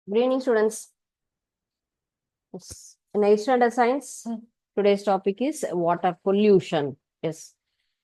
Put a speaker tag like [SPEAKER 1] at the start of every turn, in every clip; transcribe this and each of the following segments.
[SPEAKER 1] Good evening, students. Yes. In 8th standard science, today's topic is water pollution. Yes.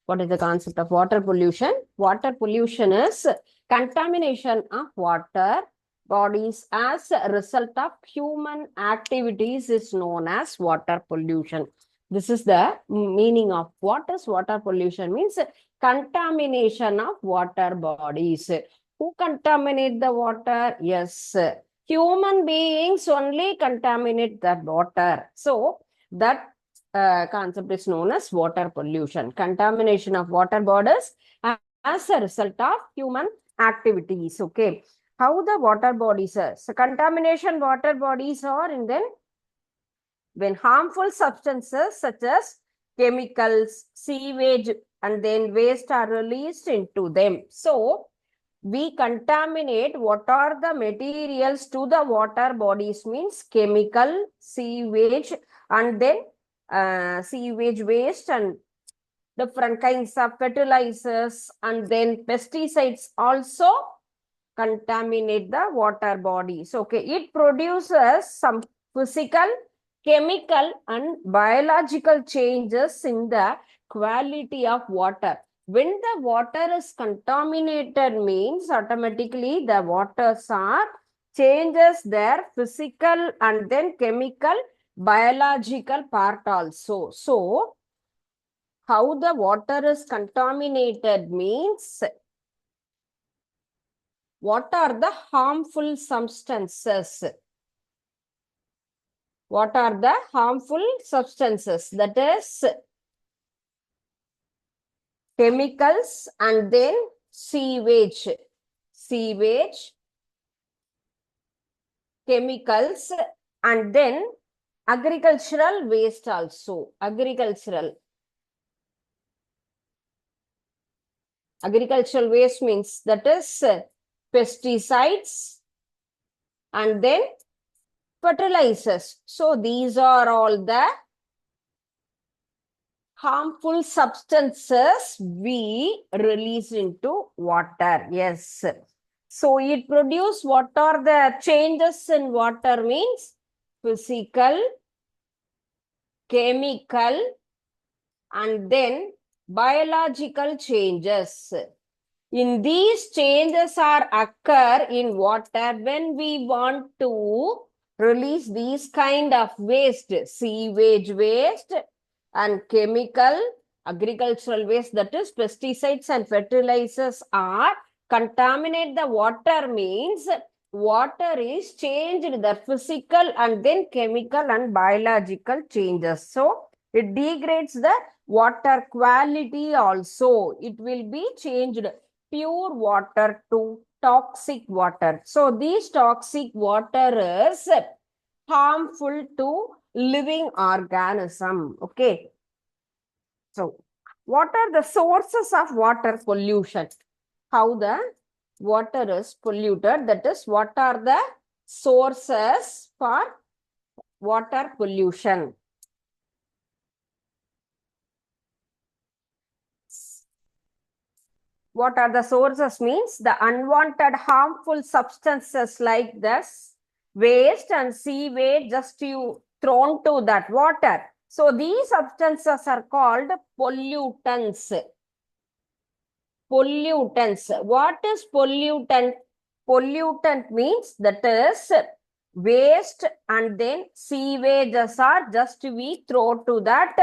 [SPEAKER 1] What is the concept of water pollution? Water pollution is contamination of water bodies as a result of human activities is known as water pollution. This is the meaning of what is water pollution means contamination of water bodies. Who contaminate the water? Yes, human beings only contaminate that water. So that concept is known as water pollution. Contamination of water bodies as a result of human activities. Okay. How the water bodies are? So contamination water bodies are, and then when harmful substances such as chemicals, sewage, and then waste are released into them. So we contaminate what are the materials to the water bodies means chemical, sewage, and then sewage waste and different kinds of fertilizers, and then pesticides also contaminate the water bodies. Okay, it produces some physical, chemical, and biological changes in the quality of water. When the water is contaminated means automatically the waters are changes their physical and then chemical, biological part also. So, how the water is contaminated means what are the harmful substances? What are the harmful substances? That is chemicals and then sewage. Sewage, chemicals, and then agricultural waste also. Agricultural waste means that is pesticides and then fertilizers. So these are all the harmful substances we release into water. Yes. So it produces what are the changes in water means physical, chemical, and then biological changes. In these changes are occur in water when we want to release these kind of waste, sewage waste and chemical, agricultural waste, that is pesticides and fertilizers are contaminate the water means water is changed the physical and then chemical and biological changes. So it degrades the water quality also. It will be changed pure water to toxic water. So these toxic water is harmful to living organism. Okay. So what are the sources of water pollution? How the water is polluted? That is, what are the sources for water pollution? What are the sources means the unwanted harmful substances like this waste and sewage just you thrown to that water. So these substances are called pollutants. Pollutants. What is pollutant? Pollutant means that is waste and then sewages are just we throw to that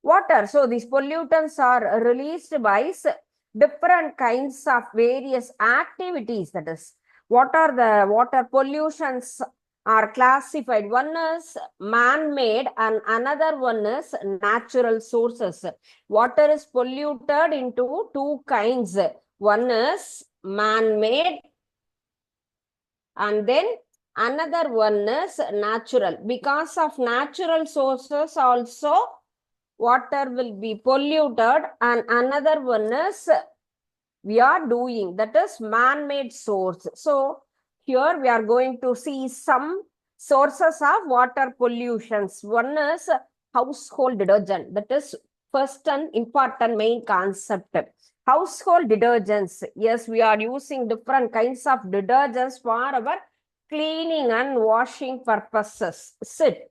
[SPEAKER 1] water. So these pollutants are released by different kinds of various activities. That is, what are the water pollutions are classified? One is man-made and another one is natural sources. Water is polluted into two kinds. One is man-made and then another one is natural. Because of natural sources also water will be polluted, and another one is we are doing, that is man-made source. So here we are going to see some sources of water pollutions. One is household detergent. That is first and important main concept. Household detergents. Yes, we are using different kinds of detergents for our cleaning and washing purposes. Sit.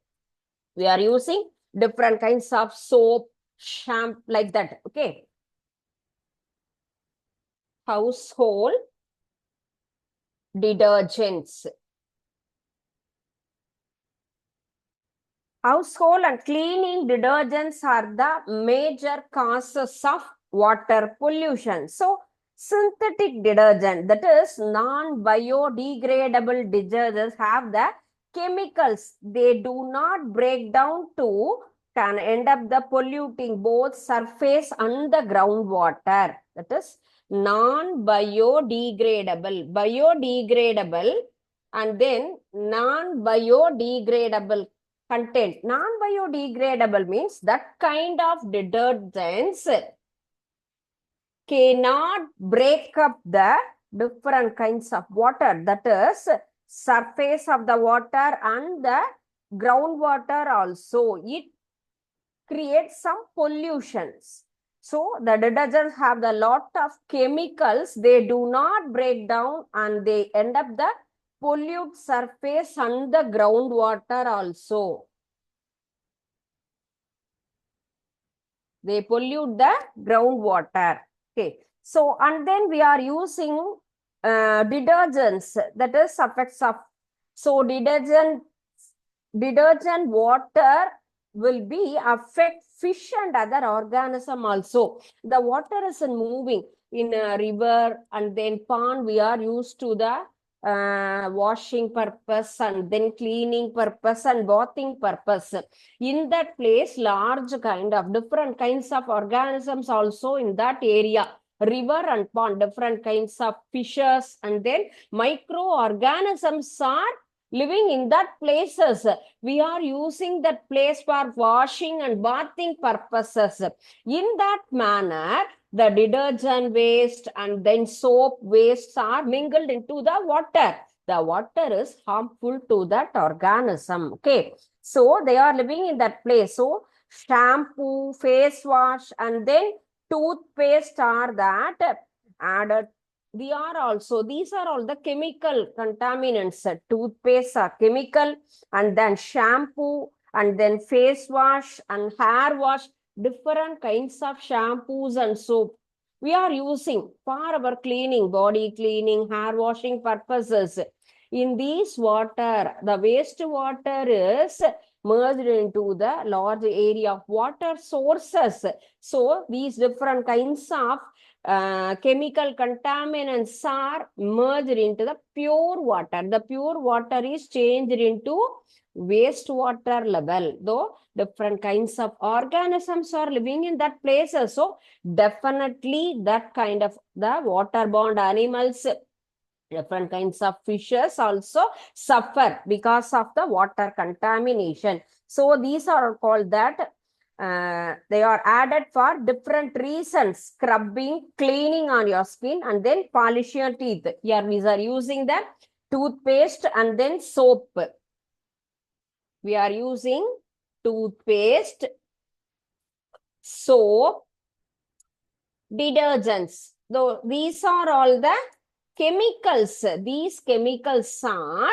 [SPEAKER 1] We are using different kinds of soap, shampoo, like that. Okay. Household detergents. Household and cleaning detergents are the major causes of water pollution. So, synthetic detergent, that is non-biodegradable detergents, have the chemicals. They do not break down to can end up the polluting both surface and the groundwater. That is non-biodegradable. Biodegradable and then non-biodegradable content. Non-biodegradable means that kind of detergents cannot break up the different kinds of water, that is surface of the water and the groundwater also. It creates some pollutions. So the detergents have a lot of chemicals. They do not break down and they end up the pollute surface and the groundwater also. They pollute the groundwater. Okay. So, and then we are using detergents, that is effects of, so detergent water will be affect fish and other organism also. The water is moving in a river and then pond. We are used to the washing purpose and then cleaning purpose and bathing purpose. In that place, large kind of different kinds of organisms also in that area. River and pond, different kinds of fishes and then microorganisms are living in that places. We are using that place for washing and bathing purposes. In that manner, the detergent waste and then soap wastes are mingled into the water. The water is harmful to that organism. Okay. So they are living in that place. So shampoo, face wash, and then toothpaste are that added. These are all the chemical contaminants. Toothpaste are chemical, and then shampoo, and then face wash and hair wash, different kinds of shampoos and soap we are using for our cleaning, body cleaning, hair washing purposes. In these water, the waste water is merged into the large area of water sources. So these different kinds of chemical contaminants are merged into the pure water. The pure water is changed into wastewater level, though different kinds of organisms are living in that place. So definitely that kind of the waterborne animals, different kinds of fishes also suffer because of the water contamination. So these are called that they are added for different reasons: scrubbing, cleaning on your skin, and then polish your teeth. Here we are using the toothpaste and then soap. We are using toothpaste, soap, detergents. Though these are all the chemicals. These chemicals are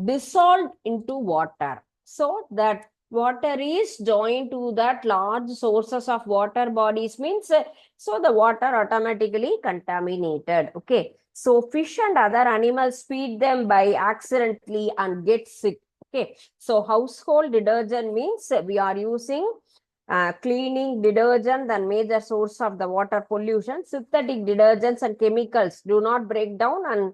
[SPEAKER 1] dissolved into water. So that water is joined to that large sources of water bodies means, so the water automatically contaminated. Okay. So fish and other animals feed them by accidentally and get sick. Okay. So household detergent means we are using cleaning detergent and major source of the water pollution. Synthetic detergents and chemicals do not break down and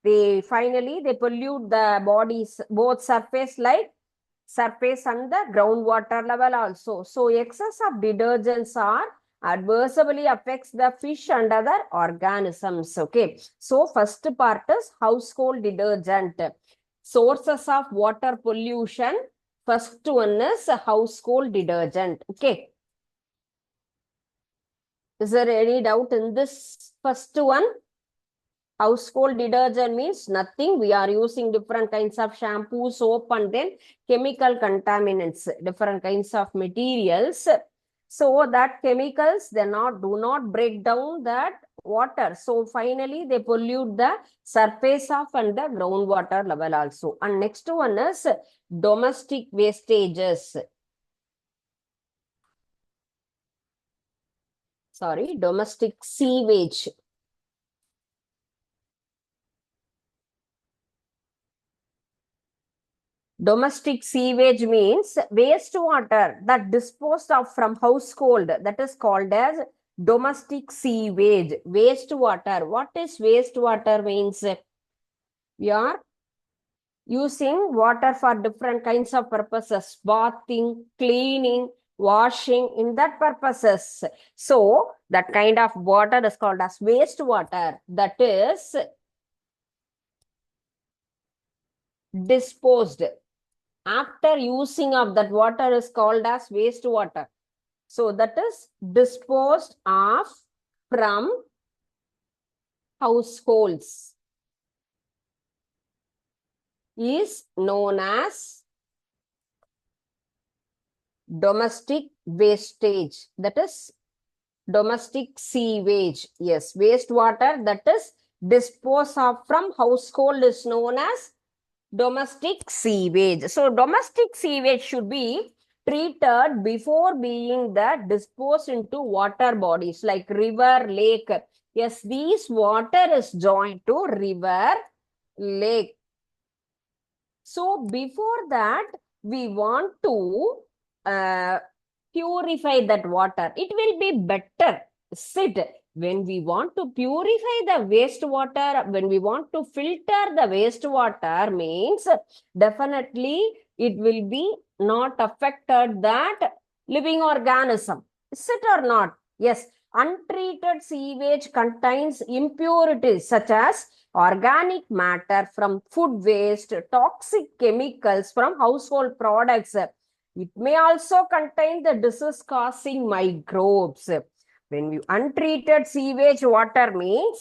[SPEAKER 1] they pollute the bodies, both surface and the groundwater level also. So excess of detergents are adversely affects the fish and other organisms. Okay. So first part is household detergent. Sources of water pollution. First one is household detergent. Okay. Is there any doubt in this first one? Household detergent means nothing. We are using different kinds of shampoo, soap, and then chemical contaminants, different kinds of materials. So that chemicals do not break down that water. So finally, they pollute the surface of and the groundwater level also. And next one is domestic wastages. Sorry, domestic sewage. Domestic sewage means wastewater that disposed of from household. That is called as domestic sewage. Wastewater. What is wastewater means? We are using water for different kinds of purposes. Bathing, cleaning, washing, in that purposes. So, that kind of water is called as wastewater. That is disposed. After using of that water is called as wastewater. So that is disposed of from households is known as domestic wastage. That is domestic sewage. Yes, wastewater that is disposed of from household is known as domestic sewage. So domestic sewage should be treated before being disposed into water bodies like river, lake. Yes, these water is joined to river, lake. So before that, we want to purify that water. It will be better. Sit. When we want to purify the wastewater, when we want to filter the wastewater means definitely it will be not affected that living organism. Is it or not? Yes. Untreated sewage contains impurities such as organic matter from food waste, toxic chemicals from household products. It may also contain the disease-causing microbes. When we untreated sewage water means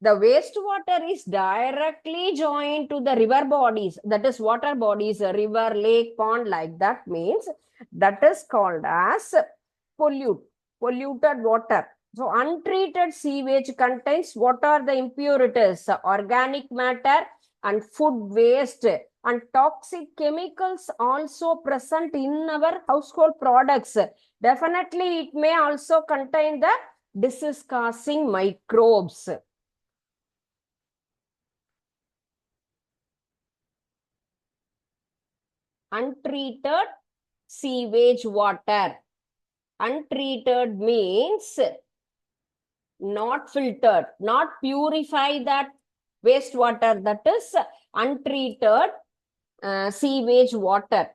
[SPEAKER 1] the wastewater is directly joined to the river bodies, that is water bodies, river, lake, pond, like that means that is called as polluted water. So untreated sewage contains what are the impurities, organic matter and food waste and toxic chemicals also present in our household products. Definitely it may also contain the disease-causing microbes. Untreated sewage water. Untreated means not filtered, not purify that wastewater, that is untreated sewage water.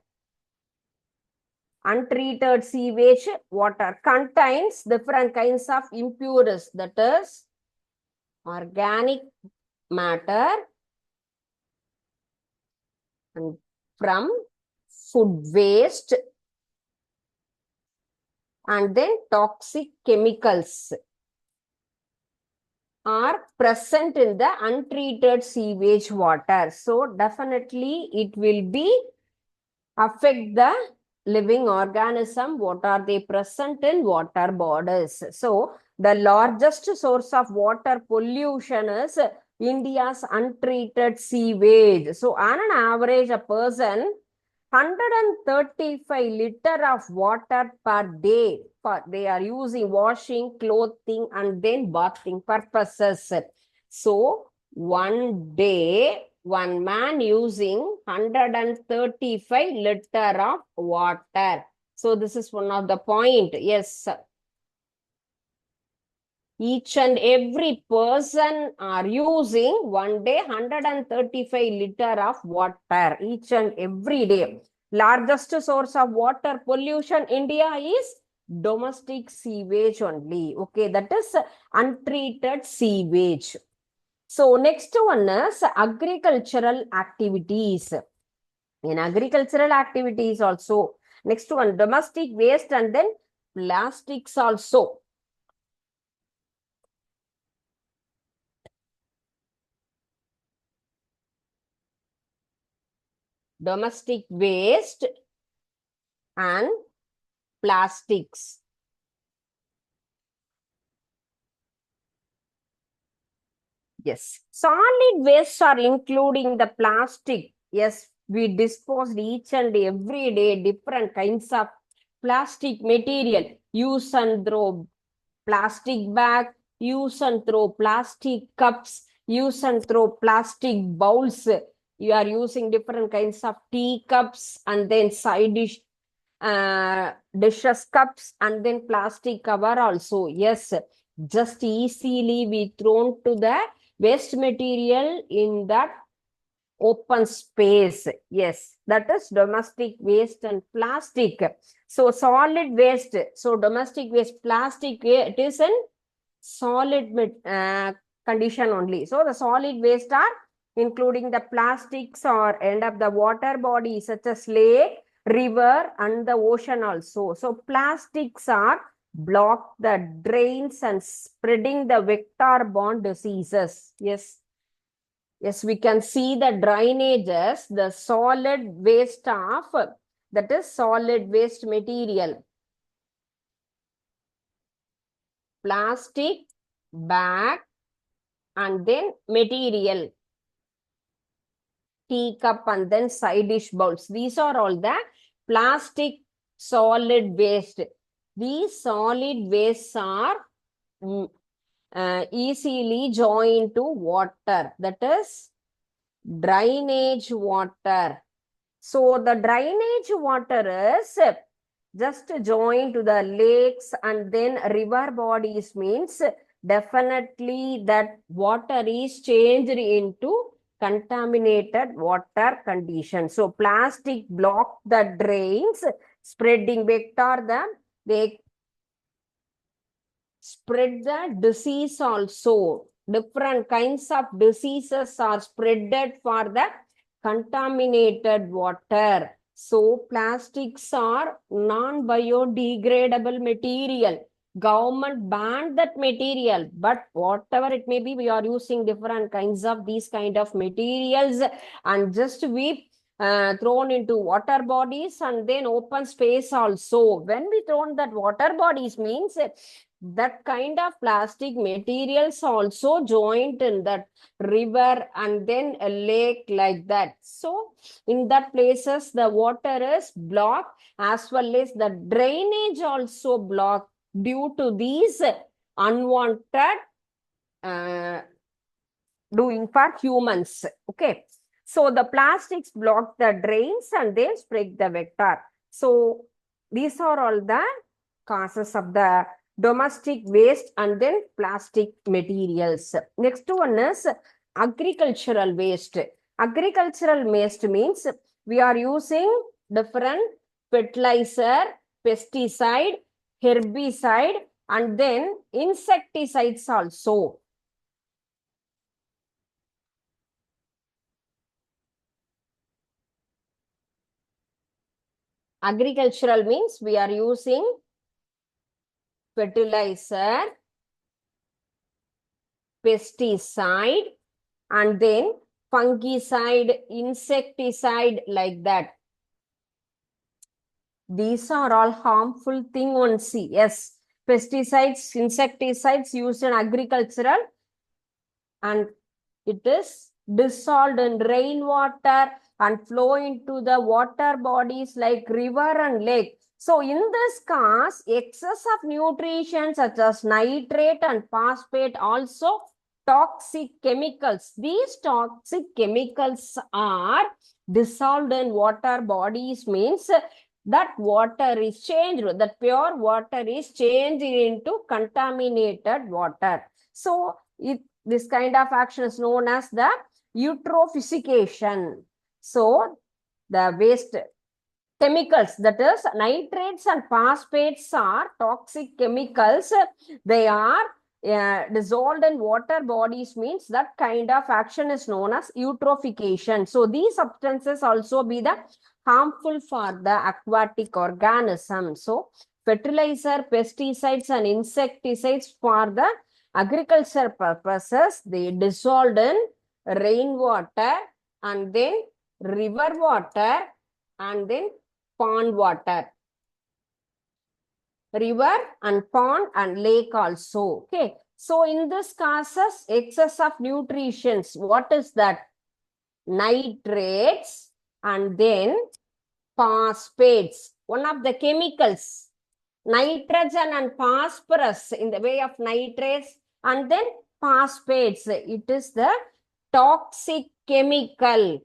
[SPEAKER 1] Untreated sewage water contains different kinds of impurities, that is organic matter and from food waste and then toxic chemicals are present in the untreated sewage water. So definitely it will be affect the living organism. What are they present in water bodies? So the largest source of water pollution is India's untreated sewage. So on an average, a person 135 liter of water per day they are using washing, clothing and then bathing purposes. So one day one man using 135 liter of water. So this is one of the point. Yes, each and every person are using one day 135 liter of water each and every day. Largest source of water pollution India is domestic sewage only. Okay, that is untreated sewage. So next one is agricultural activities. In agricultural activities also, next one domestic waste and then plastics also. Domestic waste and plastics. Yes. Solid wastes are including the plastic. Yes, we disposed each and every day different kinds of plastic material. Use and throw plastic bag, use and throw plastic cups, use and throw plastic bowls. You are using different kinds of tea cups and then side dish dishes cups and then plastic cover also. Yes, just easily we thrown to the waste material in that open space. Yes, that is domestic waste and plastic. So solid waste, so domestic waste plastic, it is in solid condition only. So the solid waste are including the plastics or end up the water bodies such as lake, river and the ocean also. So plastics are block the drains and spreading the vector-borne diseases. Yes. Yes, we can see the drainages, the solid waste of, that is solid waste material. Plastic, bag, and then material. Teacup and then side dish bowls. These are all the plastic solid waste. These solid wastes are easily joined to water. That is drainage water. So the drainage water is just joined to the lakes and then river bodies means definitely that water is changed into contaminated water condition. So plastic block the drains, spreading vector they spread the disease also. Different kinds of diseases are spreaded for the contaminated water. So plastics are non-biodegradable material. Government banned that material, but whatever it may be, we are using different kinds of these kind of materials and just we thrown into water bodies and then open space also. When we thrown that water bodies means that kind of plastic materials also joined in that river and then a lake like that. So in that places the water is blocked as well as the drainage also blocked due to these unwanted doing for humans. Okay. So the plastics block the drains and they spread the vector. So these are all the causes of the domestic waste and then plastic materials. Next one is agricultural waste. Agricultural waste means we are using different fertilizer, pesticide, herbicide, and then insecticides also. Agricultural means we are using fertilizer, pesticide, and then fungicide, insecticide like that. These are all harmful thing on sea. Yes, pesticides, insecticides used in agricultural and it is dissolved in rainwater and flow into the water bodies like river and lake. So in this case, excess of nutrition such as nitrate and phosphate also toxic chemicals. These toxic chemicals are dissolved in water bodies means that water is changed, that pure water is changed into contaminated water. So this kind of action is known as the eutrophication. So the waste chemicals, that is nitrates and phosphates are toxic chemicals. They are dissolved in water bodies means that kind of action is known as eutrophication. So these substances also be the harmful for the aquatic organism. So fertilizer, pesticides and insecticides for the agriculture purposes, they dissolved in rainwater and then river water and then pond water. River and pond and lake also. Okay. So in this causes excess of nutrients. What is that? Nitrates and then phosphates. One of the chemicals, nitrogen and phosphorus in the way of nitrates and then phosphates. It is the toxic chemical.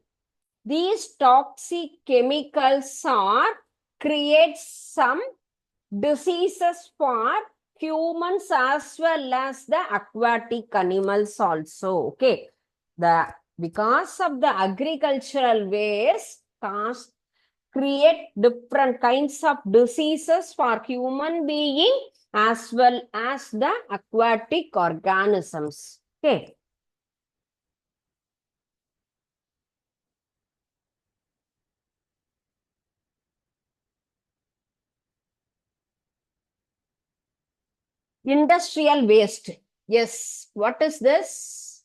[SPEAKER 1] These toxic chemicals are create some diseases for humans as well as the aquatic animals also. Okay. Because of the agricultural waste create different kinds of diseases for human being as well as the aquatic organisms. Okay. Industrial waste. Yes. What is this?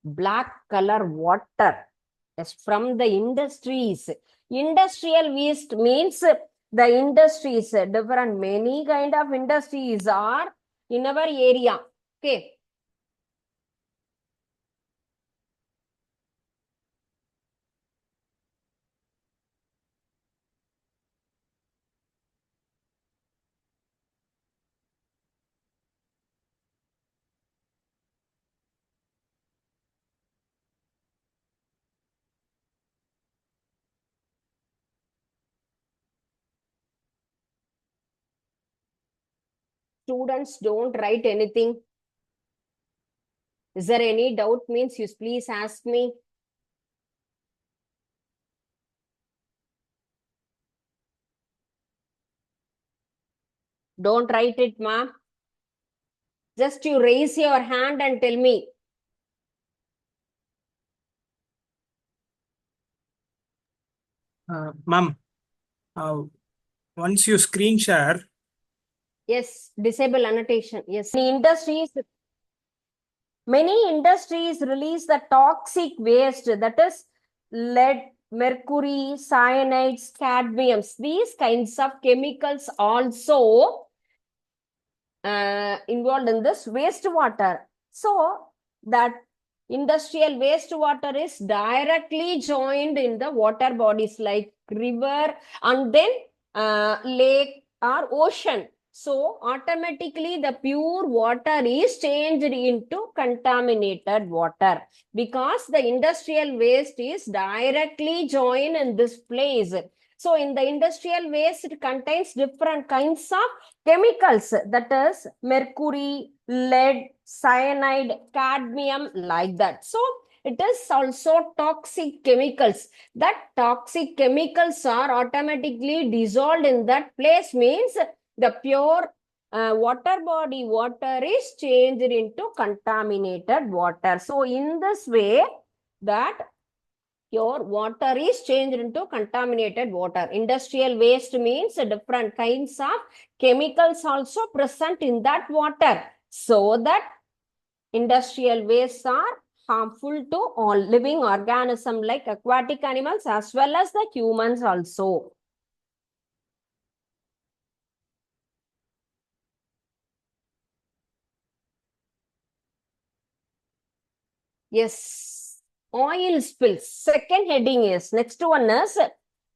[SPEAKER 1] Black color water. Yes, from the industries. Industrial waste means the industries, different, many kind of industries are in our area. Okay. Students don't write anything. Is there any doubt? Means you please ask me. Don't write it, ma'am. Just you raise your hand and tell me.
[SPEAKER 2] Ma'am, once you screen share.
[SPEAKER 1] Yes, disable annotation. Yes. Many industries release the toxic waste, that is lead, mercury, cyanides, cadmiums. These kinds of chemicals also involved in this wastewater. So that industrial wastewater is directly joined in the water bodies like river and then lake or ocean. So automatically the pure water is changed into contaminated water because the industrial waste is directly joined in this place. So in the industrial waste, it contains different kinds of chemicals, that is mercury, lead, cyanide, cadmium, like that. So it is also toxic chemicals. That toxic chemicals are automatically dissolved in that place, means the pure water body water is changed into contaminated water. So in this way, that pure water is changed into contaminated water. Industrial waste means different kinds of chemicals also present in that water. So that industrial wastes are harmful to all living organisms like aquatic animals as well as the humans also. Yes, oil spills. Second heading is, next one is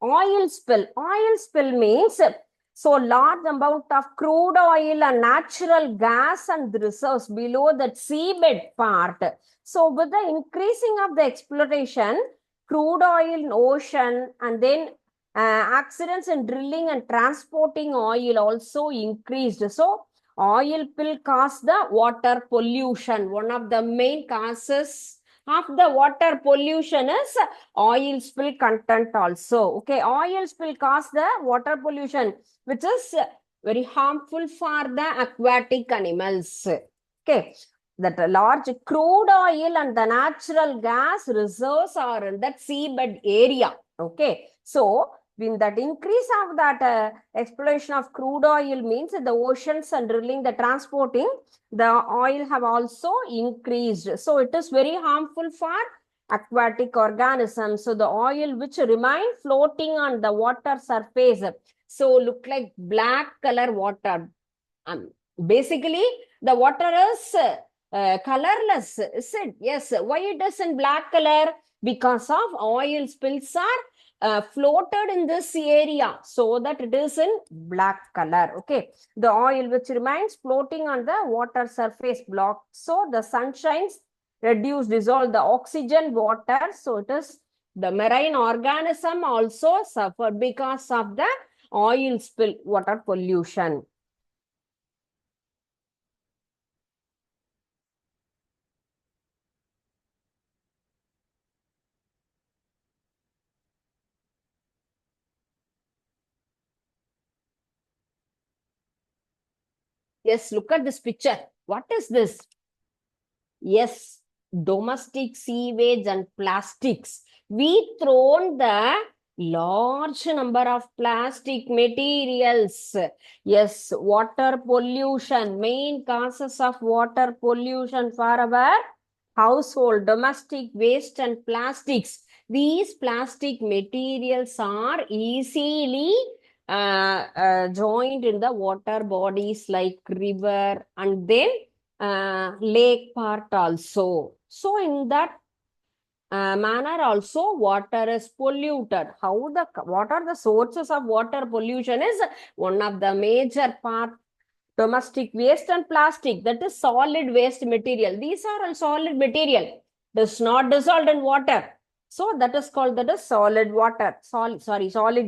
[SPEAKER 1] oil spill. Oil spill means so large amount of crude oil and natural gas and reserves below that seabed part. So with the increasing of the exploration, crude oil in ocean and then accidents in drilling and transporting oil also increased. So oil spill cause the water pollution. One of the main causes of the water pollution is oil spill content also. Okay, oil spill cause the water pollution, which is very harmful for the aquatic animals. Okay, that large crude oil and the natural gas reserves are in that seabed area. Okay, so when that increase of that exploration of crude oil means the oceans and drilling, the transporting, the oil have also increased. So it is very harmful for aquatic organisms. So the oil which remain floating on the water surface, so look like black color water. Basically, The water is colorless, is it? Yes. Why it is in black color? Because of oil spills are floated in this area, so that it is in black color. Okay. The oil which remains floating on the water surface block. So the sunshines dissolve the oxygen water. So it is the marine organism also suffer because of the oil spill, water pollution. Yes, look at this picture. What is this? Yes, domestic sewage and plastics. We thrown the large number of plastic materials. Yes, water pollution, main causes of water pollution for our household, domestic waste and plastics. These plastic materials are easily joined in the water bodies like river and then lake part also. So in that manner also water is polluted. What are the sources of water pollution is one of the major part domestic waste and plastic, that is solid waste material. These are all solid material, does not dissolve in water. So that is called that is solid water, solid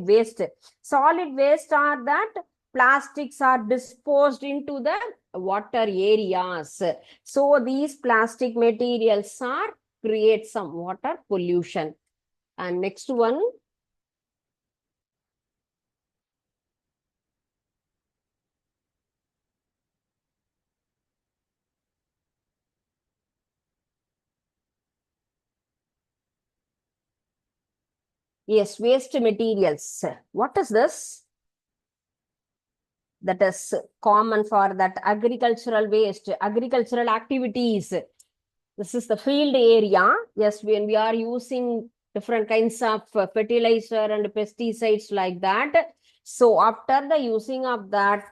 [SPEAKER 1] waste. Solid waste are that plastics are disposed into the water areas. So these plastic materials are create some water pollution. And next one, yes, waste materials. What is this? That is common for that agricultural waste, agricultural activities. This is the field area. Yes, when we are using different kinds of fertilizer and pesticides like that. So after the using of that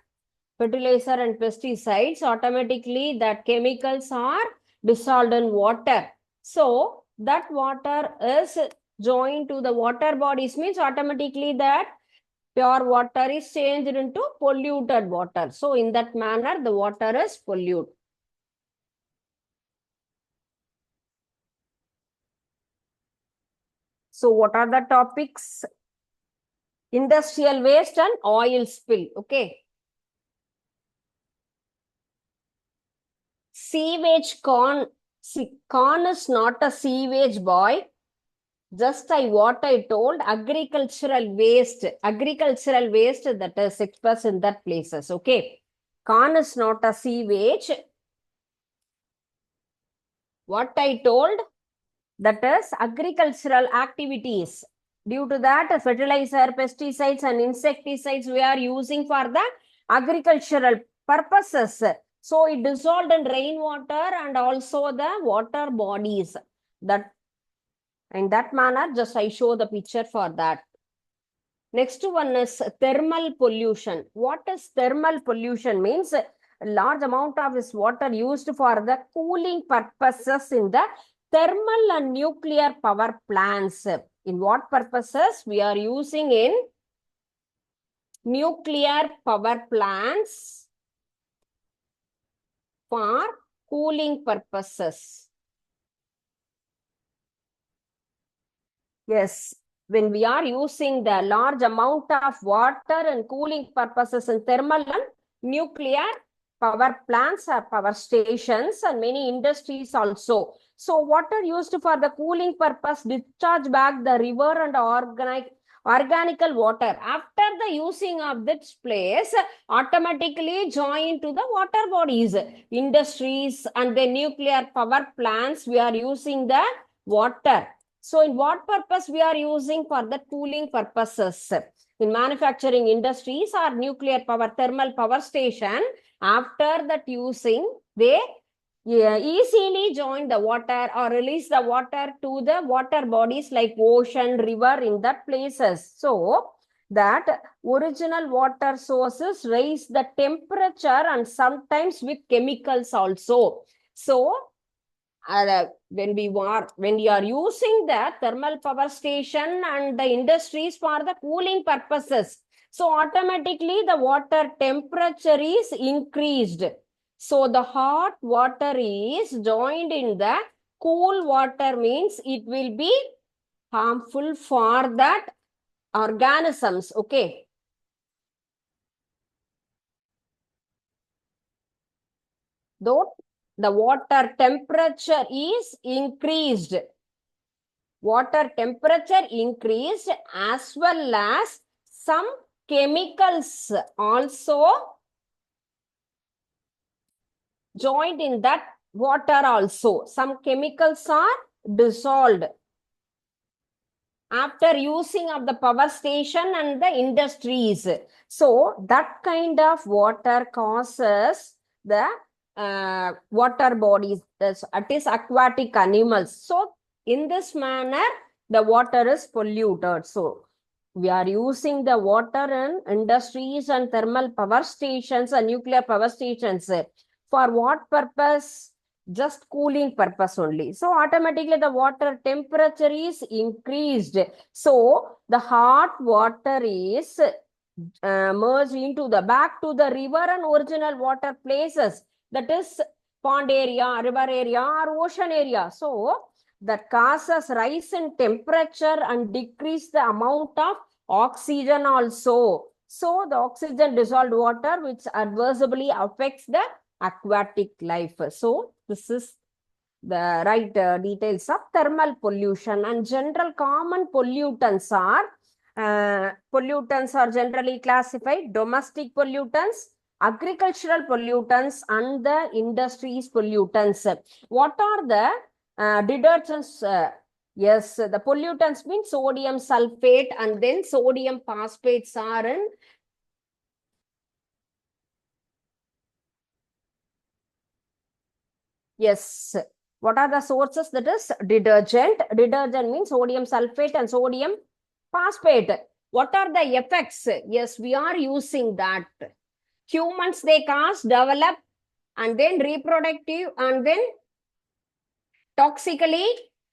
[SPEAKER 1] fertilizer and pesticides, automatically that chemicals are dissolved in water. So that water is joined to the water bodies, means automatically that pure water is changed into polluted water. So in that manner, the water is polluted. So what are the topics? Industrial waste and oil spill. Okay. Sewage corn. See, corn is not a sewage, boy. Just what I told, agricultural waste that is expressed in that places. Okay. Corn is not a sewage. What I told, that is agricultural activities. Due to that, fertilizer, pesticides and insecticides we are using for the agricultural purposes. So it dissolved in rainwater and also the water bodies. That in that manner, just I show the picture for that. Next one is thermal pollution. What is thermal pollution? Means a large amount of this water used for the cooling purposes in the thermal and nuclear power plants. In what purposes? We are using in nuclear power plants for cooling purposes. Yes, when we are using the large amount of water and cooling purposes in thermal and nuclear power plants or power stations and many industries also. So water used for the cooling purpose discharge back the river and organical water. After the using of this place, automatically join to the water bodies. Industries and the nuclear power plants, we are using the water. So in what purpose we are using for the cooling purposes? In manufacturing industries or nuclear power thermal power station, after that using, they easily join the water or release the water to the water bodies like ocean, river in that places. So that original water sources raise the temperature and sometimes with chemicals also. So when we are using the thermal power station and the industries for the cooling purposes, so automatically the water temperature is increased. So the hot water is joined in the cool water, means it will be harmful for that organisms. Okay. Though the water temperature is increased, water temperature increased, as well as some chemicals also joined in that water also. Some chemicals are dissolved after using of the power station and the industries. So that kind of water causes the water bodies, that is aquatic animals. So in this manner, the water is polluted. So we are using the water in industries and thermal power stations and nuclear power stations. For what purpose? Just cooling purpose only. So automatically the water temperature is increased. So the hot water is merged into the back to the river and original water places, that is pond area, river area or ocean area. So that causes rise in temperature and decrease the amount of oxygen also. So the oxygen dissolved water which adversely affects the aquatic life. So this is the right details of thermal pollution. And general common pollutants are generally classified: domestic pollutants, agricultural pollutants, and the industries pollutants. What are the detergents? Yes, the pollutants mean sodium sulfate and then sodium phosphates are in. Yes. What are the sources? That is detergent. Detergent means sodium sulfate and sodium phosphate. What are the effects? Yes, we are using that. Humans, they cause, develop, and then reproductive, and then toxically,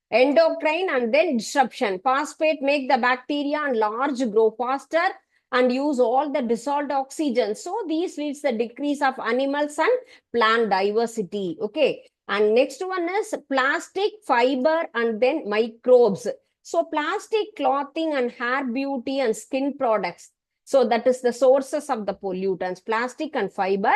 [SPEAKER 1] endocrine, and then disruption. Phosphate make the bacteria and large grow faster and use all the dissolved oxygen. So these leads the decrease of animals and plant diversity. Okay. And next one is plastic, fiber, and then microbes. So plastic, clothing, and hair beauty and skin products. So that is the sources of the pollutants, plastic and fiber.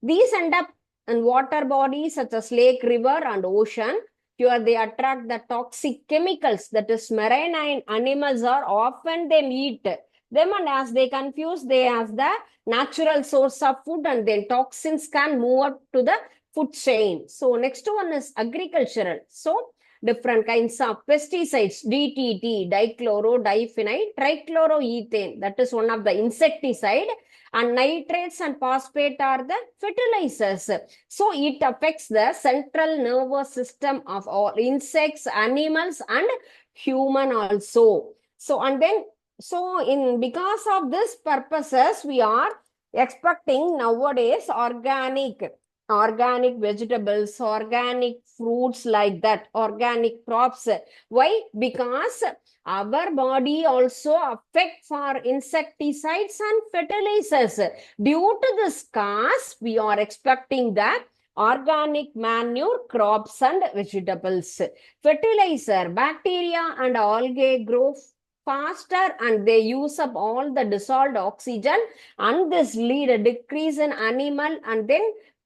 [SPEAKER 1] These end up in water bodies such as lake, river, and ocean. Here they attract the toxic chemicals, that is marine animals are often they eat them, and as they confuse, they as the natural source of food, and then toxins can move up to the food chain. So next one is agricultural. So different kinds of pesticides, DDT, dichloro-diphenyl trichloroethane, that is one of the insecticide, and nitrates and phosphate are the fertilizers. So it affects the central nervous system of all insects, animals, and human also. So and then because of this purposes, we are expecting nowadays organic vegetables, organic fruits, like that, organic crops. Why? Because our body also affect for insecticides and fertilizers. Due to this cause, we are expecting that organic manure, crops and vegetables. Fertilizer, bacteria and algae grow faster and they use up all the dissolved oxygen, and this lead a decrease in animal and then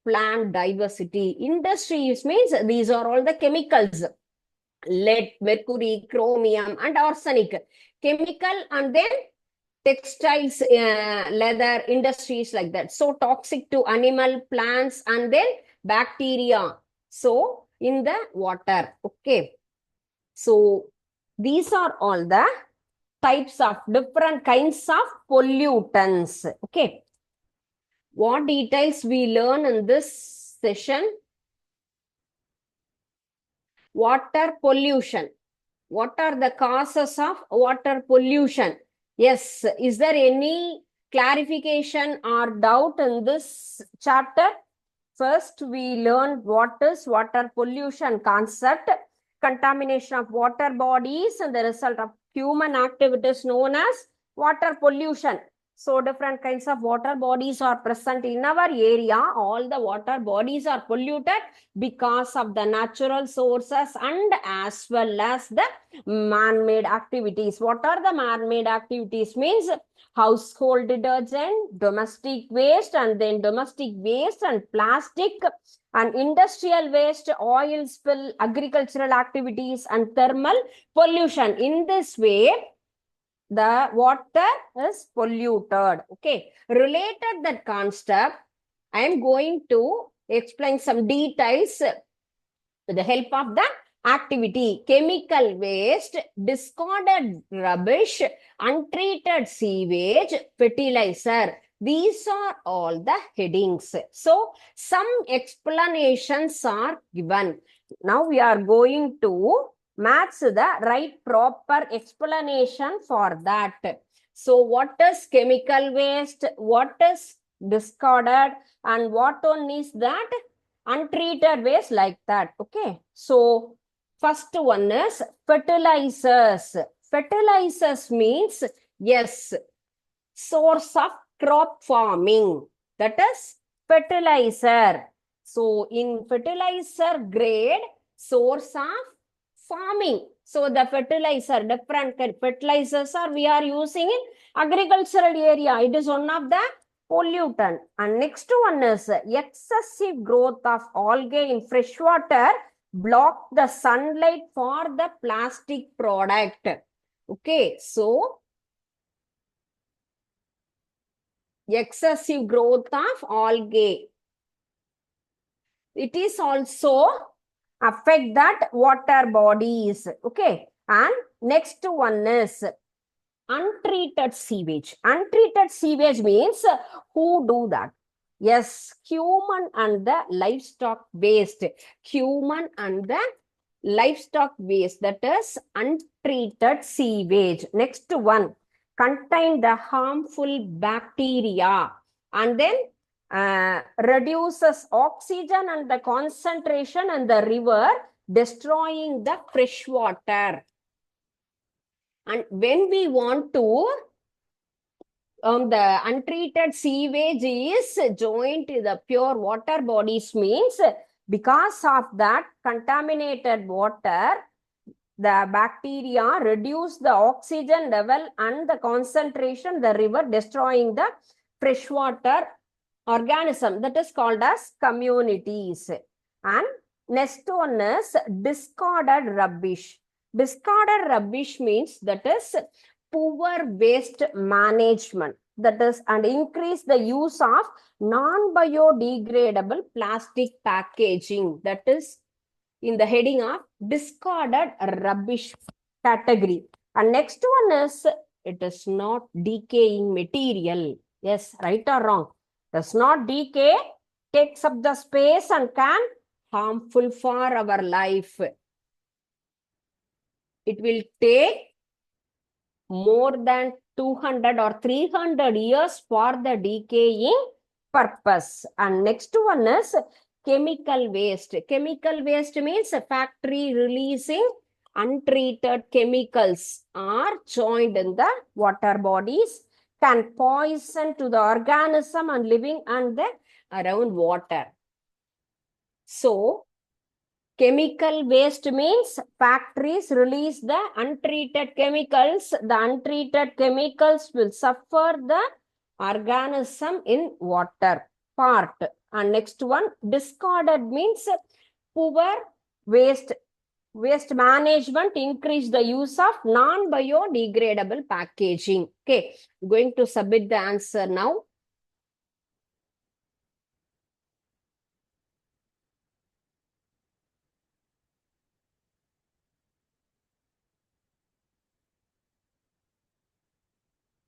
[SPEAKER 1] plant diversity. Industries means these are all the chemicals: lead, mercury, chromium, and arsenic. Chemical, and then textiles, leather industries, like that. So toxic to animal, plants, and then bacteria. So in the water. Okay. So these are all the types of different kinds of pollutants. Okay. What details we learn in this session? Water pollution. What are the causes of water pollution? Yes, is there any clarification or doubt in this chapter? First, we learned what is water pollution concept, contamination of water bodies, and the result of human activities known as water pollution. So, different kinds of water bodies are present in our area. All the water bodies are polluted because of the natural sources and as well as the man-made activities. What are the man-made activities? Means household detergent, domestic waste, and then domestic waste and plastic and industrial waste, oil spill, agricultural activities, and thermal pollution. In this way, the water is polluted. Okay. Related that concept, I am going to explain some details with the help of the activity. Chemical waste, discarded rubbish, untreated sewage, fertilizer. These are all the headings. So, some explanations are given. Now, we are going to match the right proper explanation for that. So, what is chemical waste? What is discarded? And what one is that? Untreated waste, like that. Okay. So, first one is fertilizers. Fertilizers means, yes, source of crop farming. That is fertilizer. So, in fertilizer grade, source of farming. So, the fertilizer, different fertilizers are we are using in agricultural area. It is one of the pollutant. And next one is excessive growth of algae in freshwater block the sunlight for the plastic product. Okay, so excessive growth of algae. It is also affect that water bodies. Okay, and next one is untreated sewage. Untreated sewage means who do that? Yes, human and the livestock waste. Human and the livestock waste, that is untreated sewage. Next one, contain the harmful bacteria and then reduces oxygen and the concentration in the river, destroying the fresh water. And when we want to the untreated sewage is joined to the pure water bodies, means because of that contaminated water, the bacteria reduce the oxygen level and the concentration in the river, destroying the freshwater organism, that is called as communities. And next one is discarded rubbish. Discarded rubbish means that is poor waste management, that is, and increase the use of non-biodegradable plastic packaging, that is in the heading of discarded rubbish category. And next one is it is not decaying material. Yes, right or wrong? Does not decay, takes up the space and can harmful for our life. It will take more than 200 or 300 years for the decaying purpose. And next one is chemical waste. Chemical waste means a factory releasing untreated chemicals are joined in the water bodies, can poison to the organism and living and the around water. So, chemical waste means factories release the untreated chemicals. The untreated chemicals will suffer the organism in water part. And next one, discarded means poor waste management, increase the use of non-biodegradable packaging. Okay, going to submit the answer now.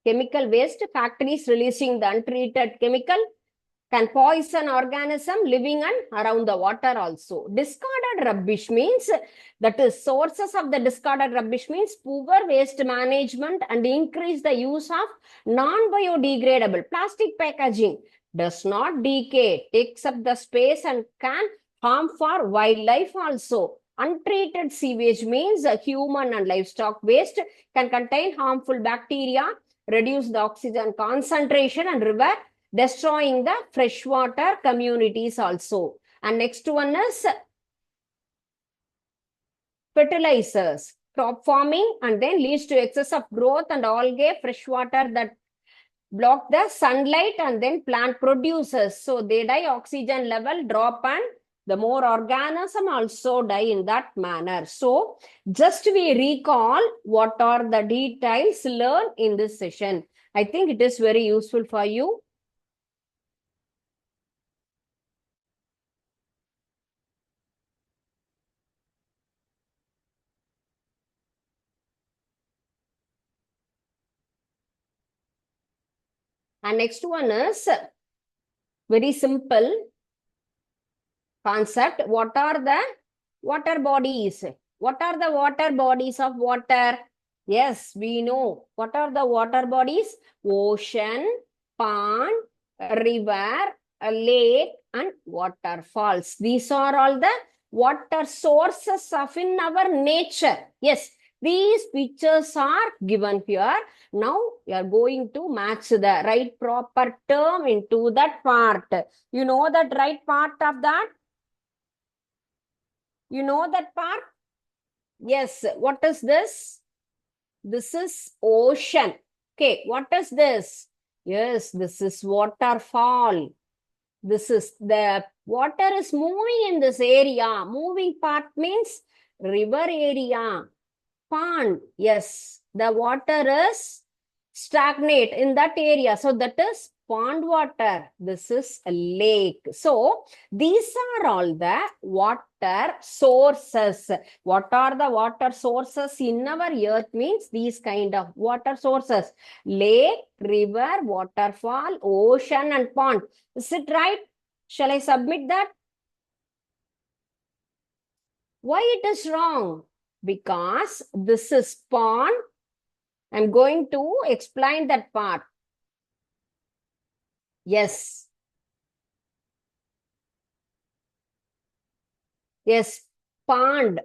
[SPEAKER 1] Chemical waste, factories releasing the untreated chemical, can poison organism living and around the water also. Discarded rubbish means, that is, sources of the discarded rubbish means poor waste management and increase the use of non-biodegradable plastic packaging. Does not decay, takes up the space and can harm for wildlife also. Untreated sewage means human and livestock waste can contain harmful bacteria, reduce the oxygen concentration and river, destroying the freshwater communities also. And next one is fertilizers. Crop farming and then leads to excess of growth and algae, freshwater that block the sunlight and then plant produces. So they die, oxygen level drop and the more organism also die in that manner. So just we recall what are the details learned in this session. I think it is very useful for you. And next one is very simple concept. What are the water bodies? What are the water bodies of water? Yes, we know. What are the water bodies? Ocean, pond, river, a lake, and waterfalls. These are all the water sources of in our nature. Yes, these pictures are given here. Now you are going to match the right proper term into that part. You know that right part of that? You know that part? Yes. What is this? This is ocean. Okay. What is this? Yes, this is waterfall. This is the water is moving in this area. Moving part means river area. Pond. Yes. The water is stagnate in that area. So that is pond water. This is a lake. So these are all the water sources. What are the water sources in our earth means these kind of water sources. Lake, river, waterfall, ocean and pond. Is it right? Shall I submit that? Why it is wrong? Because this is pond. I'm going to explain that part. Yes. Yes. Pond.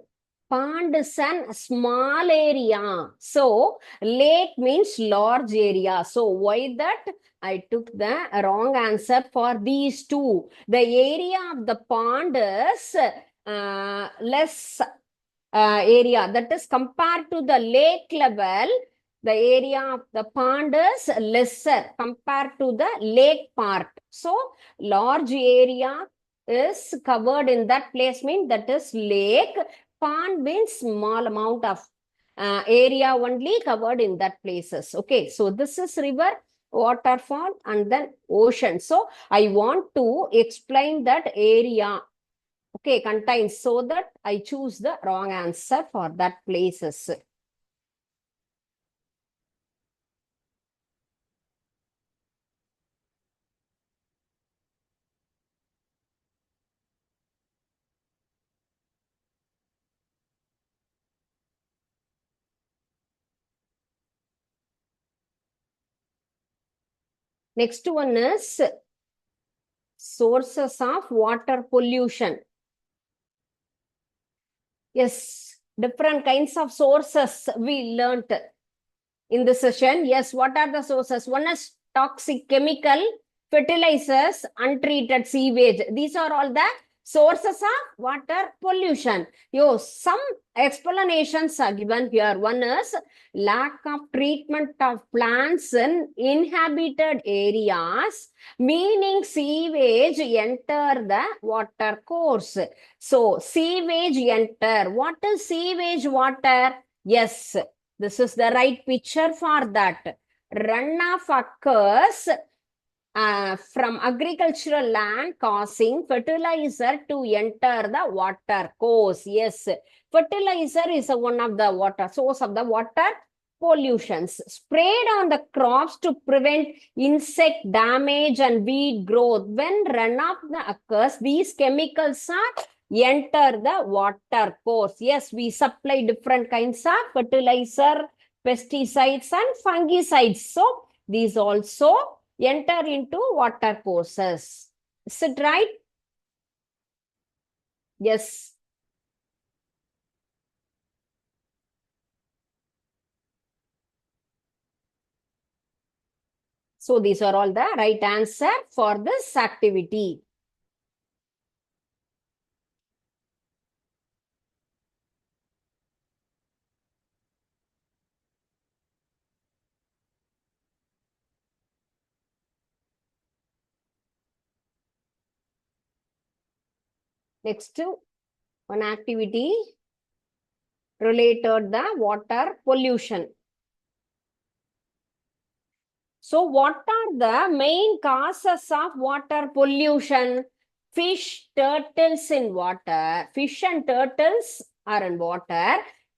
[SPEAKER 1] Pond is a small area. So, lake means large area. So, why that? I took the wrong answer for these two. The area of the pond is less area. That is compared to the lake level, the area of the pond is lesser compared to the lake part. So, large area is covered in that place means that is lake. Pond means small amount of area only covered in that places. Okay, so this is river, waterfall and then ocean. So, I want to explain that area. Okay, contains, so that I choose the wrong answer for that places. Next one is sources of water pollution. Yes, different kinds of sources we learnt in this session. Yes, what are the sources? One is toxic chemical, fertilizers, untreated sewage. These are all the sources of water pollution. Yo, some explanations are given here. One is lack of treatment of plants in inhabited areas, meaning sewage enter the water course. So, sewage enter. What is sewage water? Yes, this is the right picture for that. Runoff occurs from agricultural land causing fertilizer to enter the water course. Yes, fertilizer is one of the water source of the water pollutions sprayed on the crops to prevent insect damage and weed growth. When runoff occurs, these chemicals are enter the water course. Yes, we supply different kinds of fertilizer, pesticides and fungicides. So these also enter into water courses. Is it right? Yes. So these are all the right answer for this activity. Next one activity related the water pollution. So what are the main causes of water pollution? Fish, turtles in water. Fish and turtles are in water.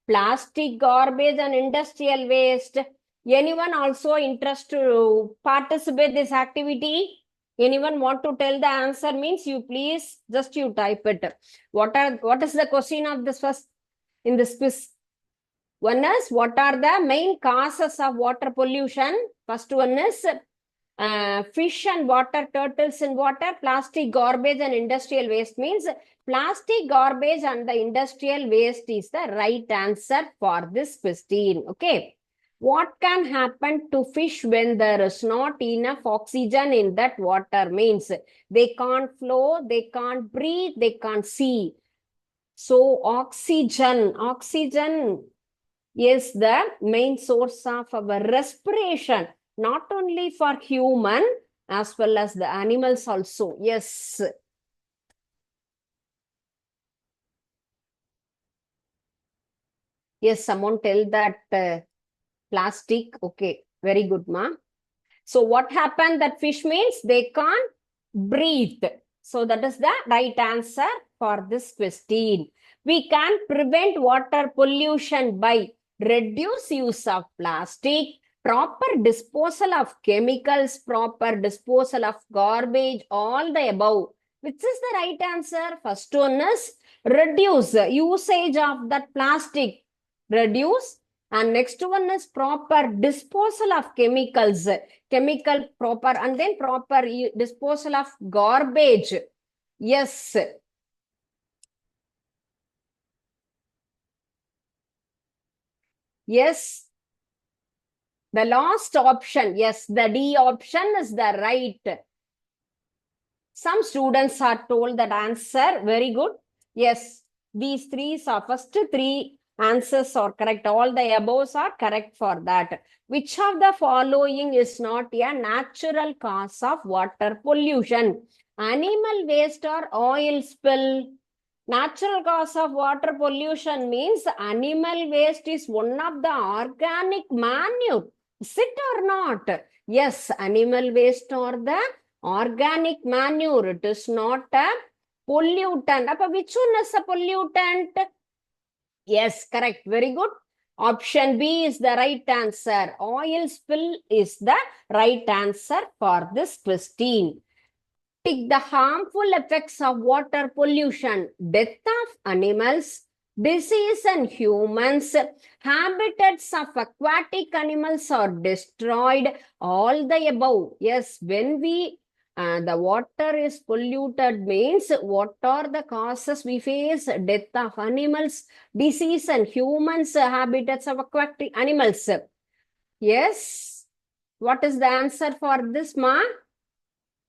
[SPEAKER 1] Plastic, garbage and industrial waste. Anyone also interested to participate this activity? Anyone want to tell the answer? Means you please just you type it. What is the question of this first in this quiz? One is, what are the main causes of water pollution? First one is fish and water, turtles in water, plastic, garbage and industrial waste. Means plastic, garbage and the industrial waste is the right answer for this question. Okay. What can happen to fish when there is not enough oxygen in that water? Means they can't flow, they can't breathe, they can't see. So oxygen is the main source of our respiration, not only for human as well as the animals also. Yes. Yes, someone tell that plastic. Okay, very good, ma. So what happened? That fish means they can't breathe. So that is the right answer for this question. We can prevent water pollution by reduce use of plastic, proper disposal of chemicals, proper disposal of garbage, all the above. Which is the right answer? First one is reduce usage of that plastic. Reduce. And next one is proper disposal of chemicals. Chemical proper and then proper disposal of garbage. Yes. Yes. The last option. Yes, the D option is the right. Some students are told that answer. Very good. Yes, these three are first three answers are correct. All the aboves are correct for that. Which of the following is not a natural cause of water pollution? Animal waste or oil spill? Natural cause of water pollution means animal waste is one of the organic manure. Is it or not? Yes, animal waste or the organic manure. It is not a pollutant. Which one is a pollutant? Yes, correct. Very good. Option B is the right answer. Oil spill is the right answer for this question. The harmful effects of water pollution, death of animals, disease in humans, habitats of aquatic animals are destroyed, all the above. Yes, when the water is polluted means what are the causes we face? Death of animals, disease and humans, habitats of aquatic animals. Yes. What is the answer for this, ma?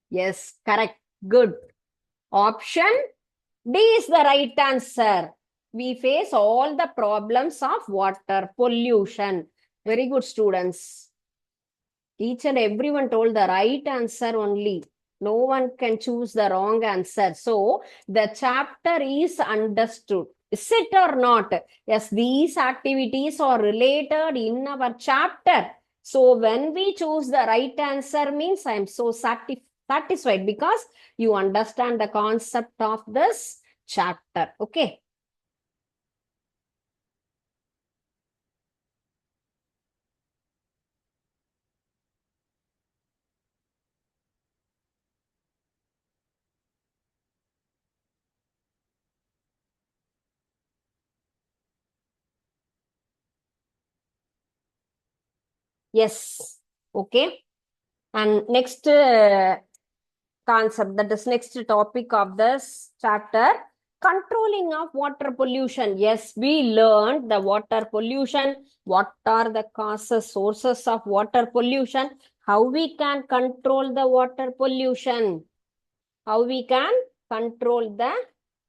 [SPEAKER 1] Yes, correct. Good. Option D is the right answer. We face all the problems of water pollution. Very good, students. Each and everyone told the right answer only. No one can choose the wrong answer. So, the chapter is understood. Is it or not? Yes, these activities are related in our chapter. So, when we choose the right answer means I am so satisfied because you understand the concept of this chapter. Okay. Yes. Okay. And next concept, that is next topic of this chapter, controlling of water pollution. Yes, we learned the water pollution, what are the causes, sources of water pollution, how we can control the water pollution, how we can control the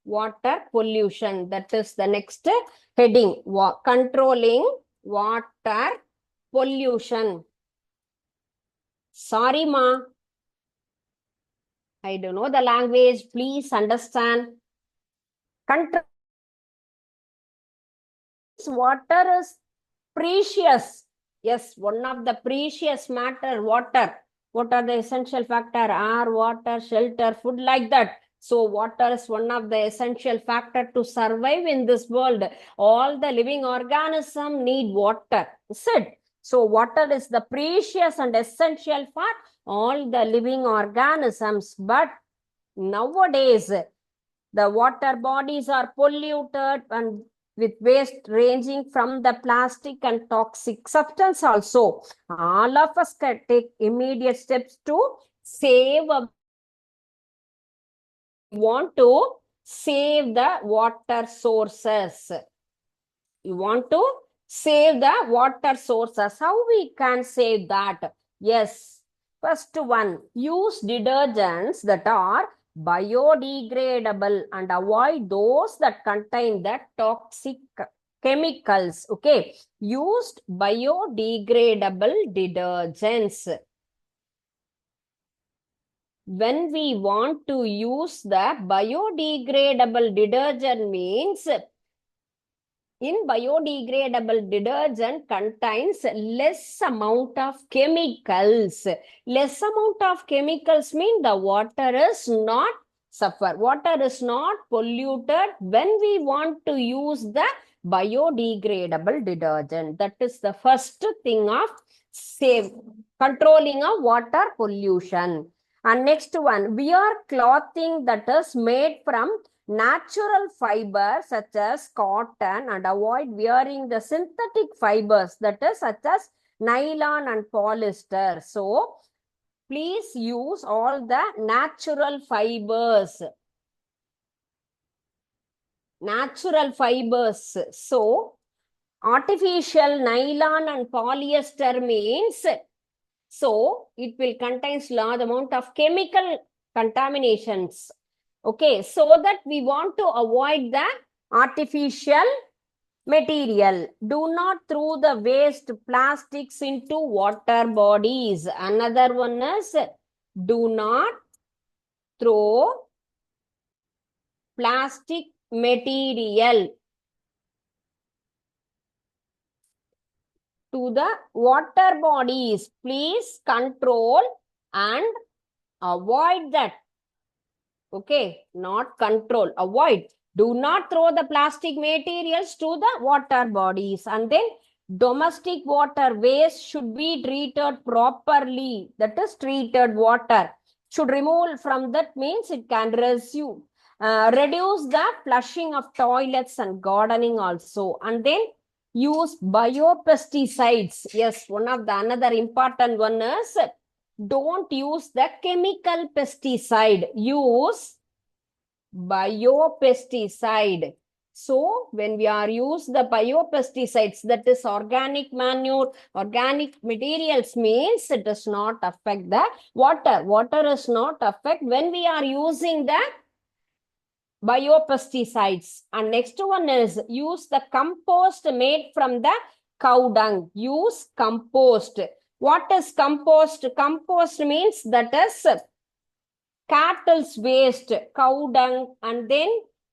[SPEAKER 1] water pollution. That is the next heading, controlling water pollution. Sorry, ma, I don't know the language. Please understand. Control water is precious. Yes, one of the precious matter, water. What are the essential factor? Air, water, shelter, food, like that. So water is one of the essential factor to survive in this world. All the living organisms need water. Is it? So water is the precious and essential for all the living organisms. But nowadays, the water bodies are polluted and with waste ranging from the plastic and toxic substance also. All of us can take immediate steps to save. Want to save the water sources. You want to save the water sources. How we can save that? Yes. First one, use detergents that are biodegradable and avoid those that contain the toxic chemicals. Okay. Used biodegradable detergents. When we want to use the biodegradable detergent means, in biodegradable detergent contains less amount of chemicals. Less amount of chemicals mean the water is not suffer. Water is not polluted when we want to use the biodegradable detergent. That is the first thing of save, controlling of water pollution. And next one, wear clothing that is made from natural fibers such as cotton and avoid wearing the synthetic fibers, that is such as nylon and polyester. So please use all the natural fibers. Natural fibers. So artificial nylon and polyester means, so it will contains large amount of chemical contaminations. Okay, so that we want to avoid the artificial material. Do not throw the waste plastics into water bodies. Another one is, do not throw plastic material to the water bodies. Please control and avoid that. Okay, not control, avoid. Do not throw the plastic materials to the water bodies. And then domestic water waste should be treated properly. That is treated water. Should remove from that means it can reduce the flushing of toilets and gardening also. And then use biopesticides. Yes, one of the another important one is, don't use the chemical pesticide. Use biopesticide. So when we are use the biopesticides, that is organic manure, organic materials, means it does not affect the water. Water is not affect when we are using the biopesticides. And next one is, use the compost made from the cow dung. Use compost. What is compost? Compost means that is cattle's waste, cow dung, and then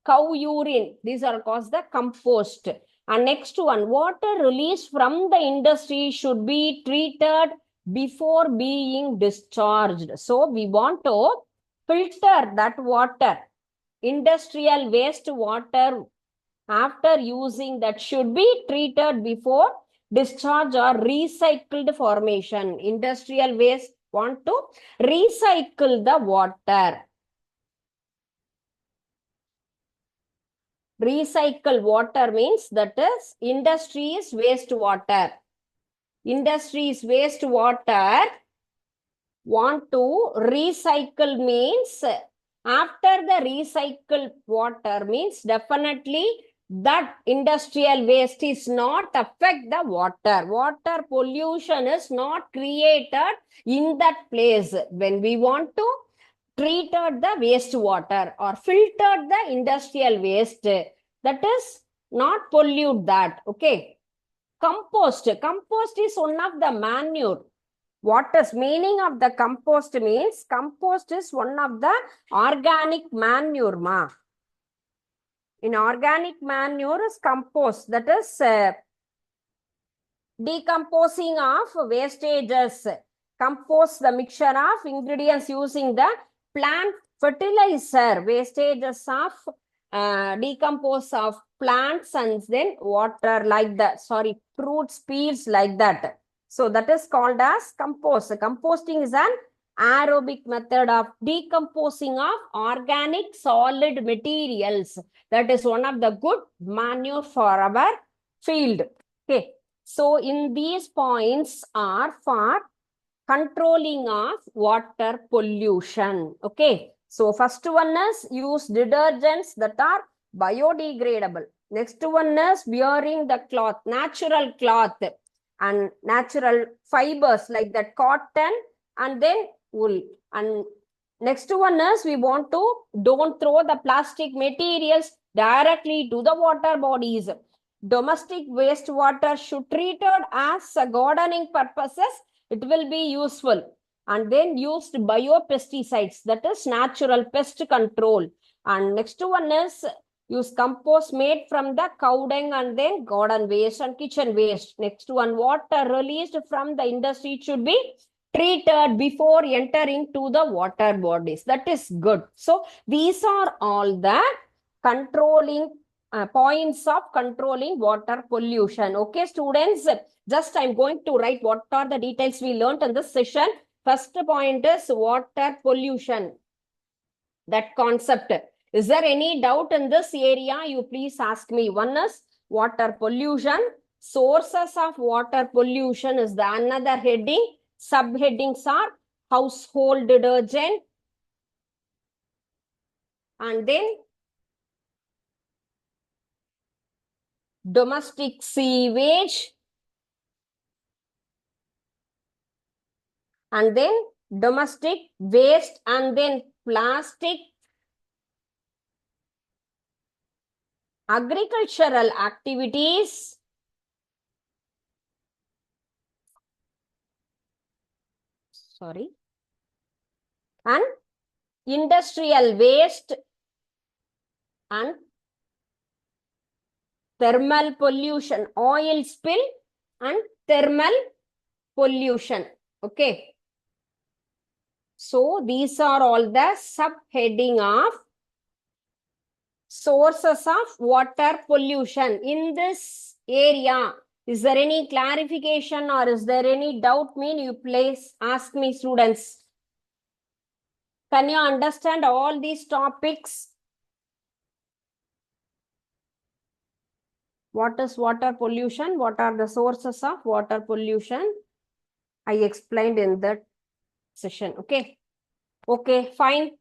[SPEAKER 1] cow urine. These are called the compost. And next one, water released from the industry should be treated before being discharged. So we want to filter that water. Industrial waste water, after using that, should be treated before discharge or recycled formation. Industrial waste want to recycle the water. Recycle water means that is industry's waste water. industries wastewater want to recycle means after the recycled water means definitely that industrial waste is not affect the water. Water pollution is not created in that place. When we want to treated the wastewater or filtered the industrial waste, that is not pollute that. Okay. Compost. Compost is one of the manure. What is meaning of the compost means compost is one of the organic manure. Ma. In organic manure is compost. That is decomposing of wastages. Compost the mixture of ingredients using the plant fertilizer. Wastages of decompose of plants and then water like that. Sorry, fruits, peels like that. So that is called as compost. Composting is an aerobic method of decomposing of organic solid materials. That is one of the good manure for our field. Okay. So in these points are for controlling of water pollution. Okay. So first one is use detergents that are biodegradable. Next one is wearing the cloth, natural cloth and natural fibers like that cotton and then wool. And next one is we want to don't throw the plastic materials directly to the water bodies. Domestic wastewater should treated as a gardening purposes. It will be useful. And then used biopesticides, that is natural pest control. And next one is use compost made from the cow dung and then garden waste and kitchen waste. Next one, water released from the industry should be treated before entering to the water bodies. That is good. So these are all the controlling points of controlling water pollution. Okay, students, just I'm going to write what are the details we learned in this session. First point is water pollution. That concept. Is there any doubt in this area? You please ask me. One is water pollution. Sources of water pollution is the another heading. Subheadings are household detergent. And then domestic sewage. And then domestic waste and then plastic. Agricultural activities. Sorry. And industrial waste and thermal pollution, oil spill and thermal pollution. Okay. So these are all the subheading of sources of water pollution in this area. Is there any clarification or is there any doubt? You please ask me, students. Can you understand all these topics? What is water pollution? What are the sources of water pollution? I explained in that session. Okay. Okay, fine.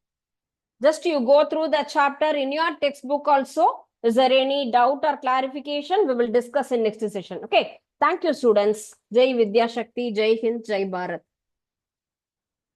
[SPEAKER 1] Just you go through the chapter in your textbook also. Is there any doubt or clarification? We will discuss in next session. Okay. Thank you, students. Jai Vidya Shakti, Jai Hind, Jai Bharat.